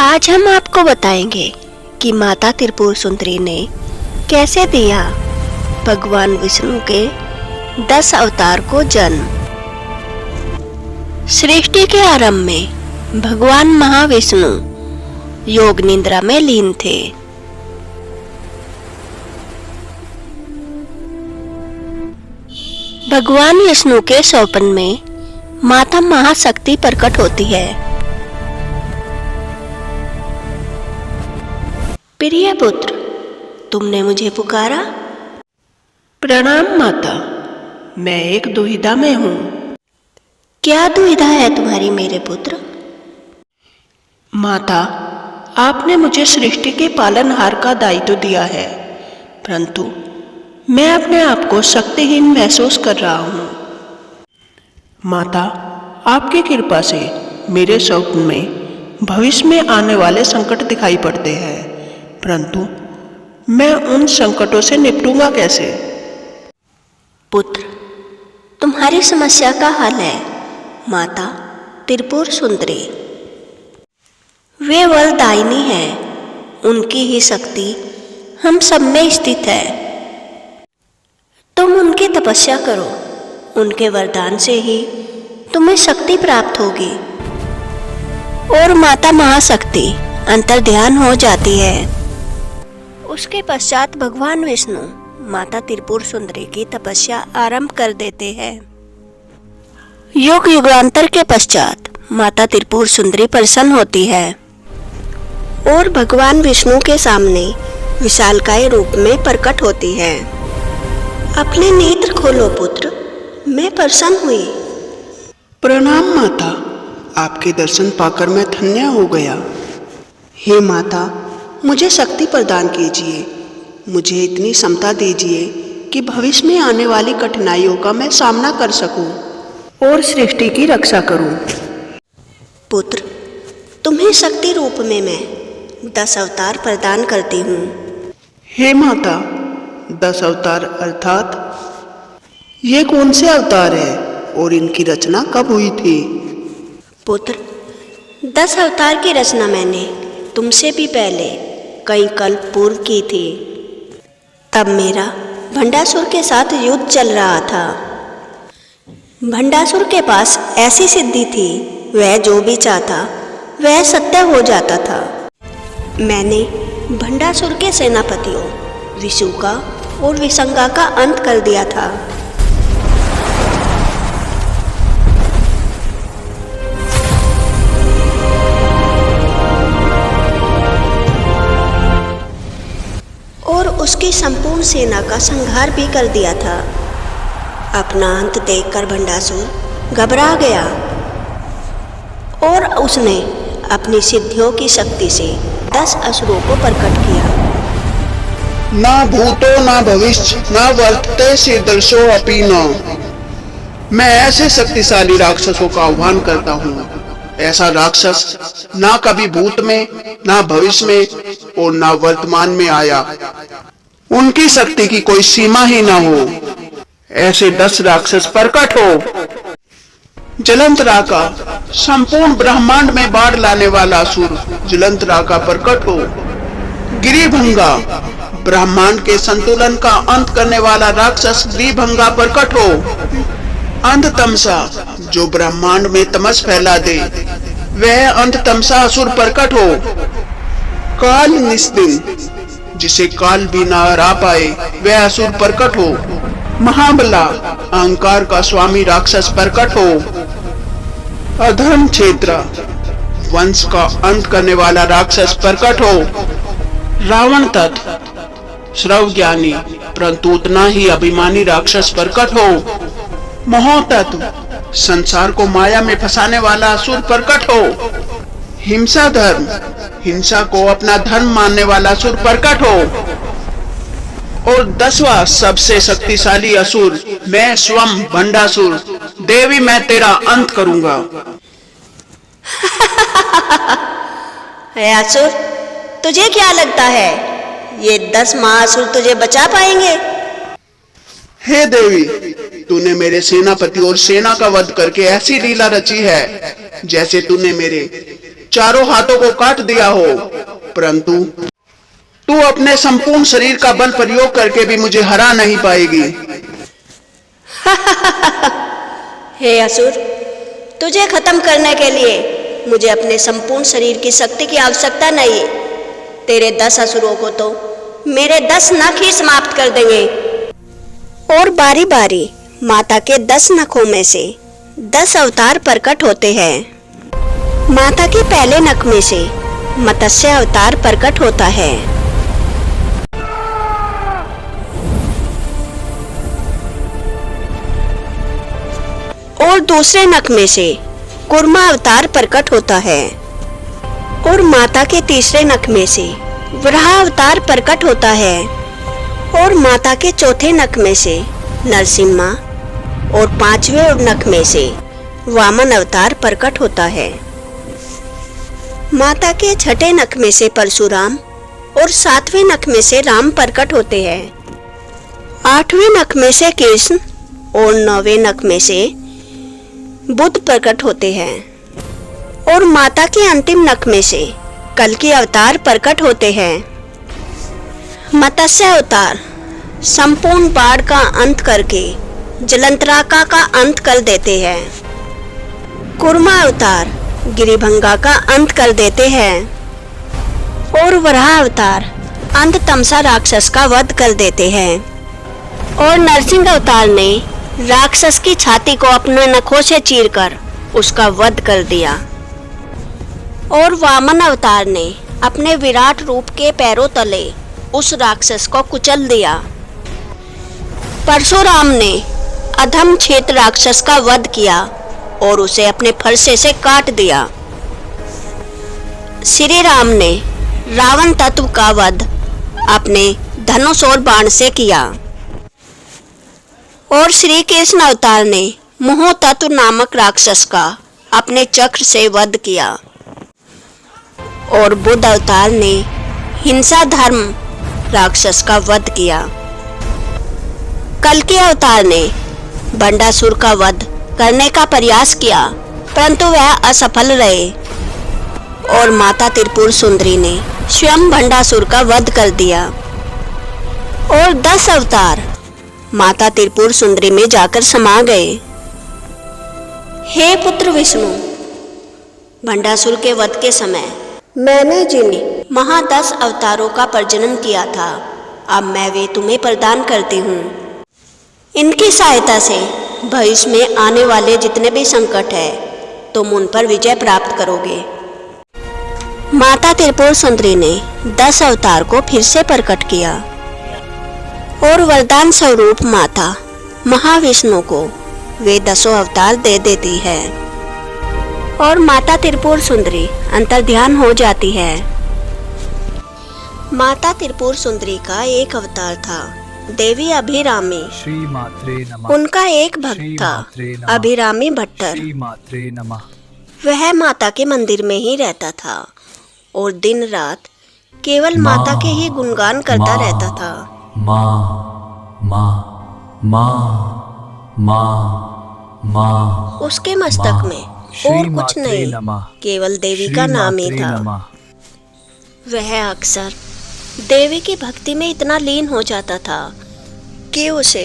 आज हम आपको बताएंगे कि माता त्रिपुर सुंदरी ने कैसे दिया भगवान विष्णु के 10 अवतार को जन्म। सृष्टि के आरंभ में भगवान महाविष्णु योग निद्रा में लीन थे। भगवान विष्णु के स्वप्न में माता महाशक्ति प्रकट होती है। प्रिय पुत्र, तुमने मुझे पुकारा। प्रणाम माता, मैं एक दुविधा में हूँ। क्या दुविधा है तुम्हारी मेरे पुत्र? माता, आपने मुझे सृष्टि के पालनहार का दायित्व दिया है, परंतु मैं अपने आप को शक्तिहीन महसूस कर रहा हूँ। माता, आपकी कृपा से मेरे स्वप्न में भविष्य में आने वाले संकट दिखाई पड़ते हैं, परंतु मैं उन संकटों से निपटूंगा कैसे? पुत्र, तुम्हारी समस्या का हल है माता त्रिपुर सुंदरी। वे वरदायिनी हैं, उनकी ही शक्ति हम सब में स्थित है। तुम उनकी तपस्या करो, उनके वरदान से ही तुम्हें शक्ति प्राप्त होगी और माता महाशक्ति अंतर्ध्यान हो जाती है। उसके पश्चात भगवान विष्णु माता त्रिपुर सुंदरी की तपस्या आरंभ कर देते हैं। युग युगांतर के पश्चात माता त्रिपुर सुंदरी प्रसन्न होती है और भगवान विष्णु के सामने विशालकाय रूप में प्रकट होती है। अपने नेत्र खोलो पुत्र, मैं प्रसन्न हुई। प्रणाम माता, आपके दर्शन पाकर मैं धन्य हो गया। हे माता, मुझे शक्ति प्रदान कीजिए, मुझे इतनी क्षमता दीजिए कि भविष्य में आने वाली कठिनाइयों का मैं सामना कर सकूं और सृष्टि की रक्षा करूं। पुत्र, तुम्हें शक्ति रूप में मैं 10 अवतार प्रदान करती हूँ। हे माता, 10 अवतार अर्थात ये कौन से अवतार है और इनकी रचना कब हुई थी? पुत्र, 10 अवतार की रचना मैंने तुमसे भी पहले कई कल्प पूर्व की थी। तब मेरा भंडासुर के साथ युद्ध चल रहा था। भंडासुर के पास ऐसी सिद्धि थी, वह जो भी चाहता वह सत्य हो जाता था। मैंने भंडासुर के सेनापतियों विशुका और विसंगा का अंत कर दिया था। और उसकी संपूर्ण सेना का संहार भी कर दिया था। अपना अंत देखकर भंडासुर घबरा गया और उसने अपनी सिद्धियों की शक्ति से 10 असुरों को प्रकट किया। ना भूतो ना भविष्य ना वर्तते शीदर्शो अपि न। मैं ऐसे शक्तिशाली राक्षसों का आह्वान करता हूँ। ऐसा राक्षस ना कभी भूत में, ना भविष्य में और ना वर्तमान में आया। उनकी शक्ति की कोई सीमा ही ना हो। ऐसे 10 राक्षस प्रकट हो। जलंतराका, संपूर्ण ब्रह्मांड में बाढ़ लाने वाला असुर जलंतराका प्रकट हो। गिरिभंगा, ब्रह्मांड के संतुलन का अंत करने वाला राक्षस गिरिभंगा प्रकट हो। अंधतमसा, जो ब्रह्मांड में तमस फैला दे, वह अंधतमसा असुर प्रकट हो। काल निस्दिन, जिसे काल भी ना हरा पाए, वह असुर प्रकट हो। महाबला, अहंकार का स्वामी राक्षस प्रकट हो। अधर्म क्षेत्र, वंश का अंत करने वाला राक्षस प्रकट हो। रावण तत्व, श्रव ज्ञानी परंतु उतना ही अभिमानी राक्षस प्रकट हो। मोहतत्व, संसार को माया में फंसाने वाला असुर प्रकट हो। हिंसा धर्म, हिंसा को अपना धर्म मानने वाला असुर प्रकट हो। और 10वां सबसे शक्तिशाली असुर, मैं स्वयं भंडासुर, देवी मैं तेरा अंत करूंगा। असुर, तुझे क्या लगता है ये 10 महाअसुर तुझे बचा पाएंगे? हे देवी, तूने मेरे सेनापति और सेना का वध करके ऐसी लीला रची है जैसे तूने मेरे चारों हाथों को काट दिया हो, परंतु तू अपने संपूर्ण शरीर का बल प्रयोग करके भी मुझे हरा नहीं पाएगी। हे असुर, तुझे खत्म करने के लिए मुझे अपने संपूर्ण शरीर की शक्ति की आवश्यकता नहीं है। तेरे 10 असुरों को तो मेरे 10 नख ही समाप्त कर देंगे। और बारी बारी माता के 10 नखों में से 10 अवतार प्रकट होते हैं। माता के पहले नख में से मत्स्य अवतार प्रकट होता है। और दूसरे नख में से कूर्मा अवतार प्रकट होता है। और माता के तीसरे नख में से वराह अवतार प्रकट होता है। और माता के चौथे नख में से नरसिम्हा और 5वें नख में से वामन अवतार प्रकट होता है। माता के छठे नख में से परशुराम और 7वें नख में से राम प्रकट होते हैं। 8वें नख में से कृष्ण और 9वें नख में से बुद्ध प्रकट होते हैं। और माता के अंतिम नख में से कल्कि अवतार प्रकट होते हैं। मत्स्य अवतार संपूर्ण बाढ़ का अंत करके जलंतराका का अंत कर देते हैं। कूर्मा अवतार गिरिभंगा का अंत कर देते हैं। और वराह अवतार अंध तमसा राक्षस का वध कर देते हैं। और नरसिंह अवतार ने राक्षस की छाती को अपने नखों से चीरकर उसका वध कर दिया। और वामन अवतार ने अपने विराट रूप के पैरों तले उस राक्षस को कुचल दिया। परशुराम ने अधम क्षेत्र राक्षस का वध किया और उसे अपने फरसे से काट दिया। श्री राम ने रावण तत्व का वध अपने धनुष और बाण से किया। और श्री कृष्ण अवतार ने मोह तत्व नामक राक्षस का अपने चक्र से वध किया। और बुद्ध अवतार ने हिंसा धर्म राक्षस का वध किया। कल्कि अवतार ने बंडासुर का वध करने का प्रयास किया, परंतु वह असफल रहे। और माता त्रिपुर सुंदरी ने स्वयं बंडासुर का वध कर दिया। और 10 अवतार माता त्रिपुर सुंदरी में जाकर समा गए। हे पुत्र विष्णु, बंडासुर के वध के समय मैंने जिन 10 अवतारों का प्रजनन किया था, अब मैं वे तुम्हें प्रदान करती हूँ। इनकी सहायता से भविष्य में आने वाले जितने भी संकट है तुम उन पर विजय प्राप्त करोगे। माता त्रिपुर सुंदरी ने 10 अवतार को फिर से प्रकट किया। और वरदान स्वरूप माता महाविष्णु को वे 10 अवतार दे देती है। और माता त्रिपुर सुंदरी अंतर्ध्यान हो जाती है। माता त्रिपुर सुंदरी का एक अवतार था, देवी अभिरामी। श्री मात्रे नमः। उनका एक भक्त था, अभिरामी भट्टर। श्री मात्रे नमः। वह माता के मंदिर में ही रहता था और दिन रात केवल माता के ही गुणगान करता रहता था। माँ माँ माँ माँ माँ। उसके मस्तक में और कुछ नहीं, केवल देवी का नाम ही था। वह अक्सर देवी की भक्ति में इतना लीन हो जाता था कि उसे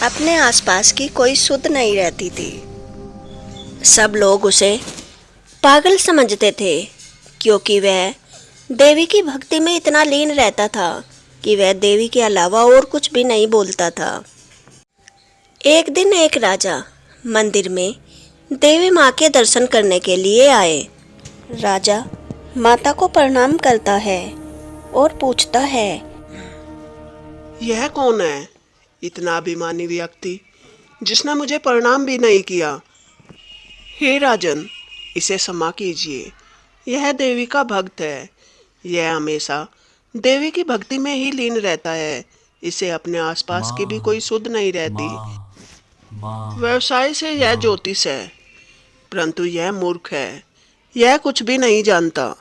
अपने आसपास की कोई सुध नहीं रहती थी। सब लोग उसे पागल समझते थे, क्योंकि वह देवी की भक्ति में इतना लीन रहता था कि वह देवी के अलावा और कुछ भी नहीं बोलता था। एक दिन एक राजा मंदिर में देवी माँ के दर्शन करने के लिए आए। राजा माता को प्रणाम करता है और पूछता है, यह कौन है इतना अभिमानी व्यक्ति जिसने मुझे प्रणाम भी नहीं किया? हे राजन, इसे क्षमा कीजिए, यह देवी का भक्त है। यह हमेशा देवी की भक्ति में ही लीन रहता है। इसे अपने आसपास की भी कोई सुध नहीं रहती। व्यवसाय से यह ज्योतिष है, परंतु यह मूर्ख है, यह कुछ भी नहीं जानता।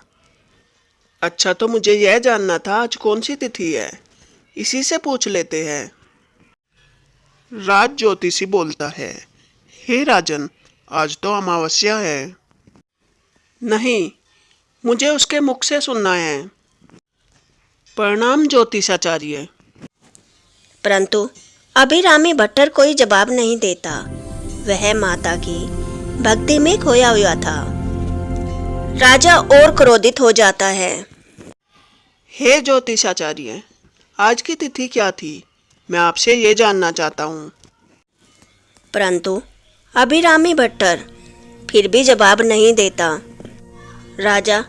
अच्छा, तो मुझे यह जानना था आज कौन सी तिथि है, इसी से पूछ लेते हैं। राज ज्योतिषी बोलता है, हे राजन, आज तो अमावस्या है। नहीं, मुझे उसके मुख से सुनना है। प्रणाम ज्योतिषाचार्य। परंतु अभिरामी भट्टर कोई जवाब नहीं देता। वह माता की भक्ति में खोया हुआ था। राजा और क्रोधित हो जाता है। हे ज्योतिषाचार्य, आज की तिथि क्या थी? मैं आपसे ये जानना चाहता हूँ। परंतु अभिरामी भट्टर फिर भी जवाब नहीं देता। राजा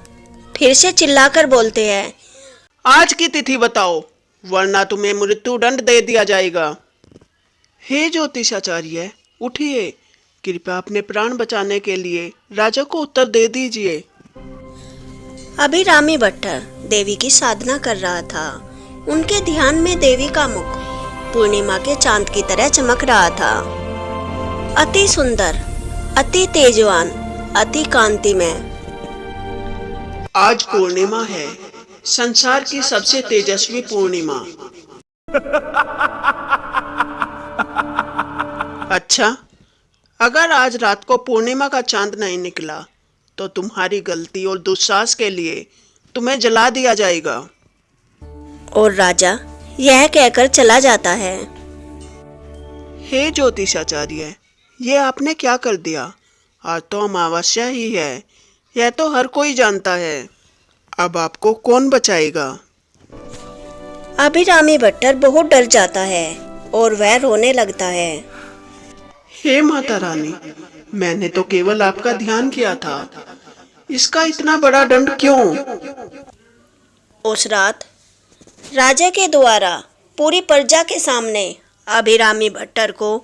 फिर से चिल्लाकर बोलते हैं, आज की तिथि बताओ, वरना तुम्हें मृत्यु दंड दे दिया जाएगा। हे ज्योतिषाचार्य, उठिए, कृपया अपने प्राण बचाने के लिए राजा को उत्तर दे दीजिए। अभिरामी भट्टर देवी की साधना कर रहा था। उनके ध्यान में देवी का मुख पूर्णिमा के चांद की तरह चमक रहा था। अति सुंदर, अति तेजवान, अति कांतिमय। आज पूर्णिमा है, संसार की सबसे तेजस्वी पूर्णिमा। अच्छा, अगर आज रात को पूर्णिमा का चांद नहीं निकला तो तुम्हारी गलती और दुस्साहस के लिए तुम्हें जला दिया जाएगा। और राजा यह कहकर चला जाता है। हे ज्योतिषाचार्य, ये आपने क्या कर दिया? आज तो अमावस्या ही है, यह तो हर कोई जानता है। अब आपको कौन बचाएगा? अभिरामी भट्टर बहुत डर जाता है और वह रोने लगता है। हे माता रानी, मैंने तो केवल आपका ध्यान किया था, इसका इतना बड़ा दंड क्यों? उस रात राजा के द्वारा पूरी प्रजा के सामने अभिरामी भट्टर को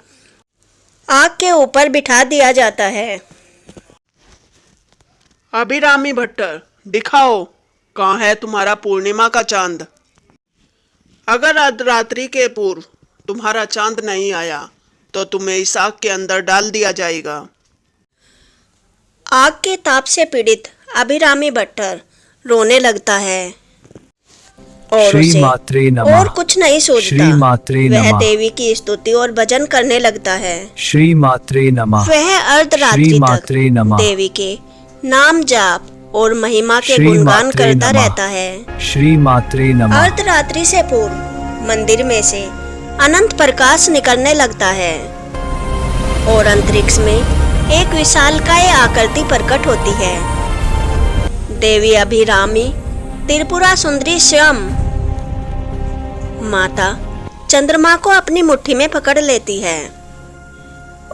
आग के ऊपर बिठा दिया जाता है। अभिरामी भट्टर, दिखाओ, कहाँ है तुम्हारा पूर्णिमा का चांद? अगर आज रात्रि के पूर्व तुम्हारा चांद नहीं आया तो तुम्हें इस आग के अंदर डाल दिया जाएगा। आग के ताप से पीड़ित अभिरामी भट्टर रोने लगता है और श्री उसे मात्रे नमः। और कुछ नहीं सोचता। श्री मात्रे वह नमः। देवी की स्तुति और भजन करने लगता है। श्री मात्रे नमः। वह अर्धरात्रि श्री तक मात्रे नमः। देवी के नाम जाप और महिमा के श्री गुणगान मात्रे करता नमः। रहता है। श्री मात्रे नमः। अर्धरात्रि से पूर्व मंदिर में से अनंत प्रकाश निकलने लगता है और अंतरिक्ष में एक विशालकाय आकृति प्रकट होती है। देवी अभिरामी त्रिपुरा सुंदरी स्वयं माता चंद्रमा को अपनी मुट्ठी में पकड़ लेती है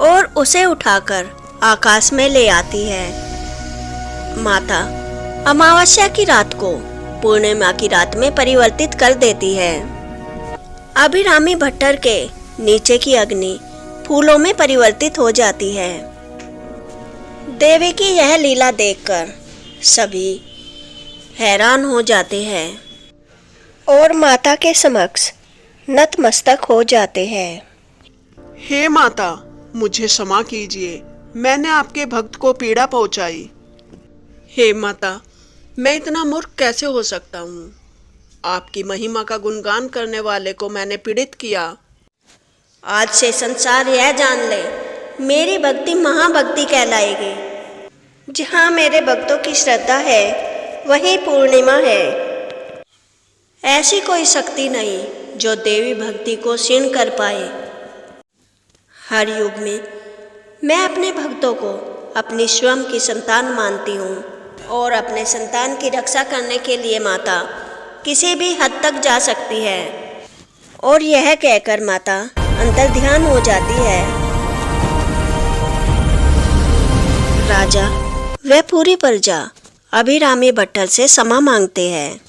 और उसे उठाकर आकाश में ले आती है। माता अमावस्या की रात को पूर्णिमा की रात में परिवर्तित कर देती है। अभिरामी भट्टर के नीचे की अग्नि फूलों में परिवर्तित हो जाती है। देवी की यह लीला देखकर सभी हैरान हो जाते हैं और माता के समक्ष नतमस्तक हो जाते हैं। हे माता, मुझे क्षमा कीजिए, मैंने आपके भक्त को पीड़ा पहुंचाई। हे माता, मैं इतना मूर्ख कैसे हो सकता हूँ? आपकी महिमा का गुणगान करने वाले को मैंने पीड़ित किया। आज से संसार यह जान ले, मेरी भक्ति महाभक्ति कहलाएगी। जहाँ मेरे भक्तों की श्रद्धा है वहीं पूर्णिमा है। ऐसी कोई शक्ति नहीं जो देवी भक्ति को क्षीण कर पाए। हर युग में मैं अपने भक्तों को अपनी स्वयं की संतान मानती हूँ और अपने संतान की रक्षा करने के लिए माता किसी भी हद तक जा सकती है। और यह कहकर माता अंतर ध्यान हो जाती है। राजा व पूरी प्रजा अभिरामी भट्टर से क्षमा मांगते हैं।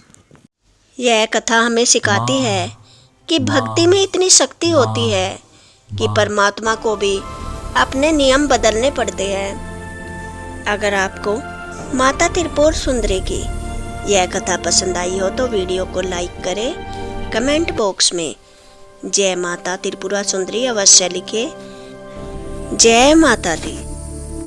यह कथा हमें सिखाती है कि भक्ति में इतनी शक्ति होती है कि परमात्मा को भी अपने नियम बदलने पड़ते हैं। अगर आपको माता त्रिपुर सुंदरी की यह कथा पसंद आई हो तो वीडियो को लाइक करें। कमेंट बॉक्स में जय माता त्रिपुरा सुंदरी अवश्य लिखें। जय माता दी।